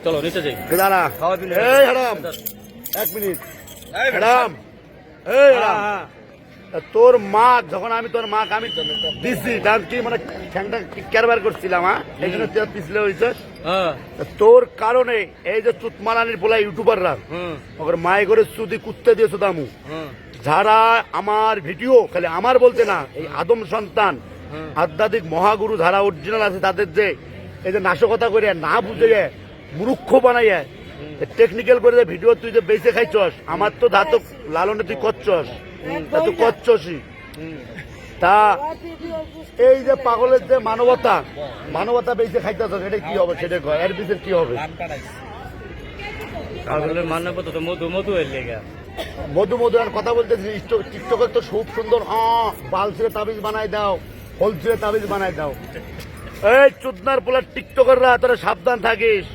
চলো নিচে যাই। দাঁড়া খাওয়া দিলে এই হারাম 1 মিনিট হারাম এই হারাম তোর মা যখন আমি তোর মা আমি দিছি দাম কি মানে ঠ্যাংটা কারবার করছিলাম এই জন্য তুই পিছলে হয়েছে তোর কারণে এই যে চুতমালানির বলা ইউটিউবাররা ওর মায়ে করে চুদি কুত্তে দিয়েছো দামু যারা আমার ভিডিও খালি আমার বলতে না এই আদম সন্তান আধ্যাত্মিক মহাগুরু যারা অরিজিনাল আছে তাদের যে এই যে নাশকতা করে না বুঝে মূর্খ বানাইয়া টেকনিক্যাল করে ভিডিও তুই যে বেঁচে খাইছস আমার তো ধাতক লালনে তুই করছস তা তো করছসই তা এই যে পাগলের যে মানবতা বেঁচে খাইতেছস এটা কি হবে সেটা কয় এর পিছনে কি হবে পাগলের মানবতা তো মধু মধু এর লেগা মধু আর কথা বলতেছি টিকটকের তো খুব সুন্দর বাল ছিঁড়ে তাবিজ বানাই দাও হল ছিঁড়ে তাবিজ বানাই দাও এই চুদনার পোলার টিকটকাররা তোরা সাবধান থাকিস